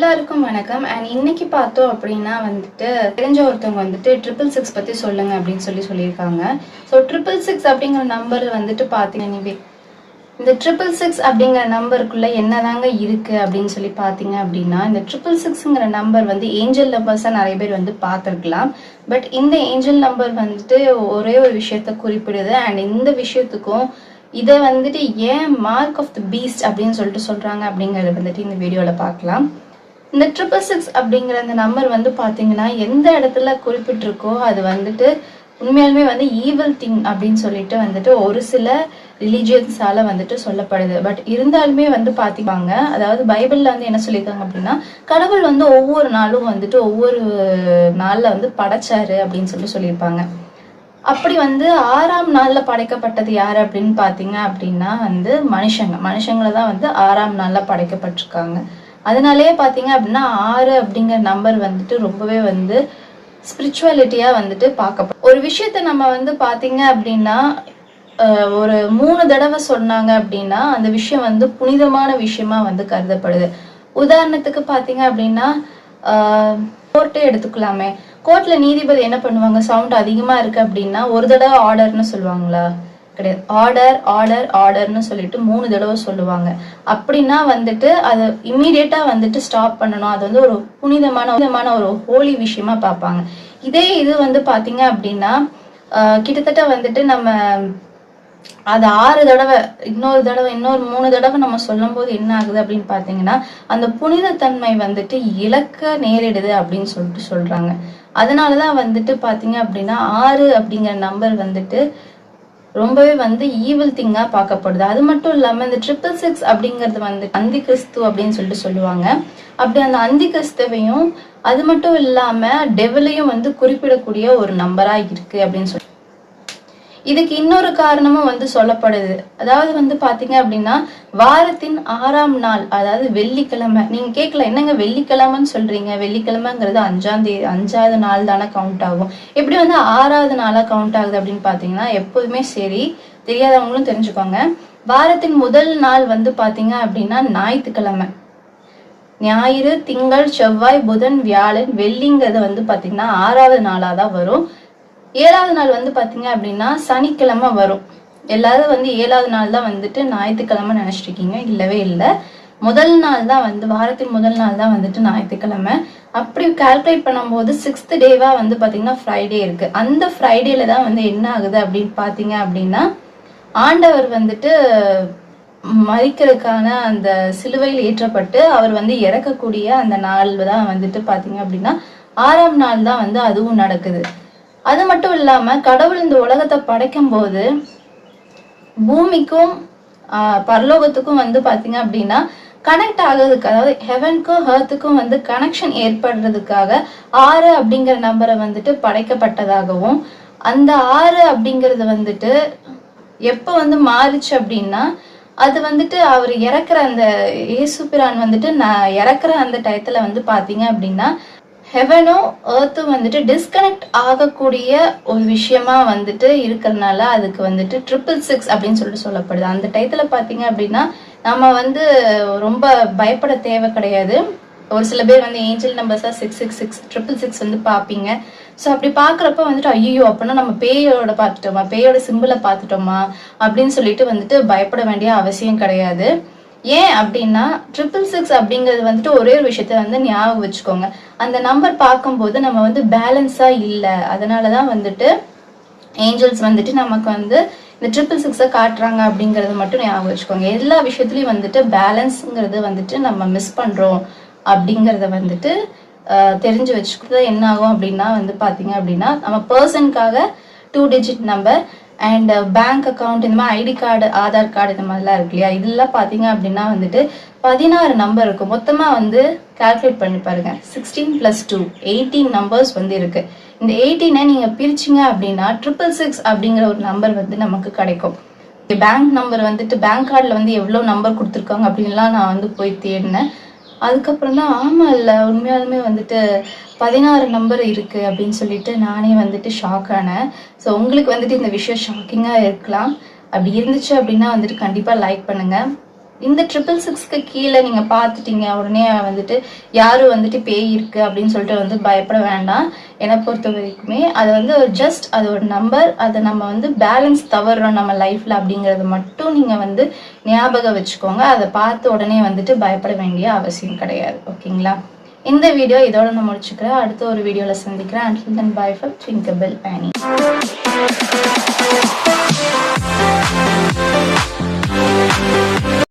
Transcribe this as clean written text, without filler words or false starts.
எல்லாருக்கும் வணக்கம். அண்ட் இன்னைக்கு பார்த்தோம் அப்படின்னா வந்துட்டு தெரிஞ்ச ஒருத்தவங்க வந்துட்டு 666 பற்றி சொல்லுங்க அப்படின்னு சொல்லியிருக்காங்க. ஸோ 666 அப்படிங்கிற நம்பர் வந்துட்டு பார்த்தீங்க, இந்த 666 அப்படிங்கிற நம்பருக்குள்ள என்னதாங்க இருக்கு அப்படின்னு பார்த்தீங்க அப்படின்னா, இந்த 666ங்கிற நம்பர் வந்து ஏஞ்சல் நம்பர்ஸாக நிறைய பேர் வந்து பார்த்துருக்கலாம். பட் இந்த ஏஞ்சல் நம்பர் வந்துட்டு ஒரே ஒரு விஷயத்த குறிப்பிடுது. அண்ட் இந்த விஷயத்துக்கும் இதை வந்துட்டு ஏன் மார்க் ஆஃப் த பீஸ்ட் அப்படின்னு சொல்றாங்க அப்படிங்கறத வந்துட்டு இந்த வீடியோல பார்க்கலாம். இந்த 666 அப்படிங்கிற அந்த நம்பர் வந்து பாத்தீங்கன்னா எந்த இடத்துல குறிப்பிட்டிருக்கோ அது வந்துட்டு உண்மையாலுமே வந்து ஈவில் திங் அப்படின்னு சொல்லிட்டு வந்துட்டு ஒரு சில ரிலீஜியன்ஸால வந்துட்டு சொல்லப்படுது. பட் இருந்தாலுமே வந்து பாத்தீங்க, அதாவது பைபிள்ல வந்து என்ன சொல்லியிருக்காங்க அப்படின்னா, கடவுள் வந்து ஒவ்வொரு நாளும் வந்துட்டு ஒவ்வொரு நாள்ல வந்து படைச்சாரு அப்படின்னு சொல்லியிருப்பாங்க. அப்படி வந்து 6ஆம் நாள்ல படைக்கப்பட்டது யாரு அப்படின்னு பாத்தீங்க அப்படின்னா வந்து மனுஷங்களை தான் வந்து 6ஆம் நாள்ல படைக்கப்பட்டிருக்காங்க. அதனாலேயே பாத்தீங்க அப்படின்னா 6 அப்படிங்கிற நம்பர் வந்துட்டு ரொம்பவே வந்து ஸ்பிரிச்சுவாலிட்டியா வந்துட்டு பார்க்கப்படும். ஒரு விஷயத்த நம்ம வந்து பாத்தீங்க அப்படின்னா ஒரு 3 தடவை சொன்னாங்க அப்படின்னா அந்த விஷயம் வந்து புனிதமான விஷயமா வந்து கருதப்படுது. உதாரணத்துக்கு பாத்தீங்க அப்படின்னா கோர்ட்டே எடுத்துக்கலாமே. கோர்ட்ல நீதிபதி என்ன பண்ணுவாங்க, சவுண்ட் அதிகமா இருக்கு அப்படின்னா ஒரு தடவை ஆர்டர்னு சொல்லுவாங்களா? கிடையாது. ஆர்டர் ஆர்டர் ஆர்டர்னு சொல்லிட்டு 3 தடவை சொல்லுவாங்க. அப்படின்னா வந்துட்டு அதை இம்மீடியட்டா வந்துட்டு ஸ்டாப் பண்ணணும். அது வந்து ஒரு புனிதமான ஒரு ஹோலி விஷயமா பார்ப்பாங்க. இதே இது வந்து பாத்தீங்க அப்படின்னா கிட்டத்தட்ட வந்துட்டு நம்ம அது 6 தடவை இன்னொரு 3 தடவை நம்ம சொல்லும் போது என்ன ஆகுது அப்படின்னு பாத்தீங்கன்னா அந்த புனிதத்தன்மை வந்துட்டு இழக்க நேரிடுது அப்படின்னு சொல்றாங்க. அதனாலதான் வந்துட்டு பாத்தீங்க அப்படின்னா 6 அப்படிங்கிற நம்பர் வந்துட்டு ரொம்பவே வந்து ஈவில் திங்கா பார்க்கப்படுது. அது மட்டும் இல்லாம இந்த 666 அப்படிங்கிறது வந்து அந்தி கிறிஸ்து அப்படின்னு சொல்லுவாங்க. அப்படி அந்த அந்தி கிறிஸ்துவையும் அது மட்டும் இல்லாம டெவிலையும் வந்து குறிப்பிடக்கூடிய ஒரு நம்பரா இருக்கு அப்படின்னு இதுக்கு இன்னொரு காரணமும் வந்து சொல்லப்படுது. அதாவது வந்து பாத்தீங்க அப்படின்னா வாரத்தின் 6ஆம் நாள், அதாவது வெள்ளிக்கிழமை. நீங்க கேட்கல, என்னங்க வெள்ளிக்கிழமைன்னு சொல்றீங்க, வெள்ளிக்கிழமைங்கிறது 5வது நாள் தானே கவுண்ட் ஆகும், எப்படி வந்து 6வது நாளா கவுண்ட் ஆகுது அப்படின்னு பாத்தீங்கன்னா எப்போதுமே சரி, தெரியாதவங்களும் தெரிஞ்சுக்கோங்க. வாரத்தின் முதல் நாள் வந்து பாத்தீங்க அப்படின்னா ஞாயிற்றுக்கிழமை. ஞாயிறு, திங்கள், செவ்வாய், புதன், வியாழன், வெள்ளிங்கிறது வந்து பாத்தீங்கன்னா 6வது நாளாதான் வரும். 7வது நாள் வந்து பாத்தீங்க அப்படின்னா சனிக்கிழமை வரும். எல்லாரும் வந்து 7வது நாள் தான் வந்துட்டு ஞாயிற்றுக்கிழமை நினைச்சிட்டு இருக்கீங்க. இல்லவே இல்லை, முதல் நாள் தான் வந்து வாரத்தின் முதல் நாள் தான் வந்துட்டு ஞாயிற்றுக்கிழமை. அப்படி கால்குலேட் பண்ணும்போது 6th டேவா வந்து பாத்தீங்கன்னா ஃப்ரைடே இருக்கு. அந்த ஃப்ரைடேல தான் வந்து என்ன ஆகுது அப்படின்னு பாத்தீங்க அப்படின்னா ஆண்டவர் வந்துட்டு மரிக்கிறதுக்கான அந்த சிலுவையில் ஏற்றப்பட்டு அவர் வந்து இறக்கக்கூடிய அந்த நாள் தான் வந்துட்டு பாத்தீங்க அப்படின்னா 6ஆம் நாள் தான் வந்து அதுவும் நடக்குது. அது மட்டும் இல்லாம கடவுள் இந்த உலகத்தை படைக்கும் போது பூமிக்கும் பரலோகத்துக்கும் வந்து பாத்தீங்க அப்படின்னா கனெக்ட் ஆகுறதுக்கு, அதாவது ஹெவனுக்கும் ஹர்த்துக்கும் வந்து கனெக்ஷன் ஏற்படுறதுக்காக 6 அப்படிங்கிற நம்பரை வந்துட்டு படைக்கப்பட்டதாகவும், அந்த 6 அப்படிங்கிறது வந்துட்டு எப்ப வந்து மாறுச்சு அப்படின்னா அது வந்துட்டு அவர் இறக்குற அந்த இயேசு பிரான் வந்துட்டு இறக்குற அந்த டயத்துல வந்து பாத்தீங்க அப்படின்னா ஹெவனும் எர்த்தும் வந்துட்டு டிஸ்கனெக்ட் ஆகக்கூடிய ஒரு விஷயமா வந்துட்டு இருக்கிறதுனால அதுக்கு வந்துட்டு 666 அப்படின்னு சொல்லப்படுது. அந்த டயத்துல பாத்தீங்க அப்படின்னா நம்ம வந்து ரொம்ப பயப்பட தேவை கிடையாது. ஒரு சில பேர் வந்து ஏஞ்சல் நம்பர்ஸா 666 666 வந்து பாப்பீங்க. ஸோ அப்படி பாக்குறப்ப வந்துட்டு ஐயோ அப்படின்னா நம்ம பேயோட சிம்பிளை பார்த்துட்டோமா அப்படின்னு சொல்லிட்டு வந்துட்டு பயப்பட வேண்டிய அவசியம் கிடையாது. ஏன் அப்படின்னா 666 அப்படிங்கிறது வந்துட்டு ஒரே ஒரு விஷயத்த வந்து ஞாபகம் வச்சுக்கோங்க, அந்த நம்பர் பார்க்கும்போது நம்ம வந்து பேலன்ஸா இல்லை. அதனாலதான் வந்துட்டு ஏஞ்சல்ஸ் வந்துட்டு நமக்கு வந்து இந்த 666 காட்டுறாங்க அப்படிங்கறது மட்டும் ஞாபகம் வச்சுக்கோங்க. எல்லா விஷயத்துலயும் வந்துட்டு பேலன்ஸ்ங்கிறது வந்துட்டு நம்ம மிஸ் பண்றோம் அப்படிங்கறத வந்துட்டு தெரிஞ்சு வச்சுக்கிறது என்ன ஆகும் அப்படின்னா வந்து பாத்தீங்க அப்படின்னா நம்ம பர்சனுக்காக 2 digit number and bank account, இந்த மாதிரி ஐடி கார்டு, ஆதார் கார்டு, இந்த மாதிரிலாம் இருக்கு இல்லையா, இதெல்லாம் பாத்தீங்க அப்படின்னா வந்துட்டு 16 நம்பர் இருக்கும். மொத்தமா வந்து கால்குலேட் பண்ணி பாருங்க. 16 + 2 18 நம்பர்ஸ் வந்து இருக்கு. இந்த 18 நீங்க பிரிச்சிங்க அப்படின்னா 666 அப்படிங்கிற ஒரு நம்பர் வந்து நமக்கு கிடைக்கும். பேங்க் நம்பர் வந்துட்டு பேங்க் கார்டுல வந்து எவ்வளவு நம்பர் கொடுத்துருக்காங்க அப்படின்லாம் நான் வந்து போய் தேடினேன். அதுக்கப்புறம் தான் ஆமா இல்லை உண்மையாலுமே வந்துட்டு 16 நம்பர் இருக்கு அப்படின்னு சொல்லிட்டு நானே வந்துட்டு ஷாக் ஆனேன். ஸோ உங்களுக்கு வந்துட்டு இந்த விஷயம் ஷாக்கிங்கா இருக்கலாம். அப்படி இருந்துச்சு அப்படின்னா வந்துட்டு கண்டிப்பா லைக் பண்ணுங்க. இந்த 666க்கு கீழே நீங்க பார்த்துட்டீங்க உடனே வந்துட்டு யாரும் வந்துட்டு பேய் இருக்கு அப்படின்னு சொல்லிட்டு வந்து பயப்பட வேண்டாம். என்னை பொறுத்த வரைக்குமே அது வந்து ஒரு ஜஸ்ட் அது ஒரு நம்பர். அதை நம்ம வந்து பேலன்ஸ் தவறுறோம் நம்ம லைஃப்ல அப்படிங்கறது மட்டும் நீங்க வந்து ஞாபகம் வச்சுக்கோங்க. அதை பார்த்து உடனே வந்துட்டு பயப்பட வேண்டிய அவசியம் கிடையாது. ஓகேங்களா? இந்த வீடியோ இதோட நான் முடிச்சுக்கிறேன். அடுத்த ஒரு வீடியோல சந்திக்கிறேன். Until then, bye from Twinkleable Annie.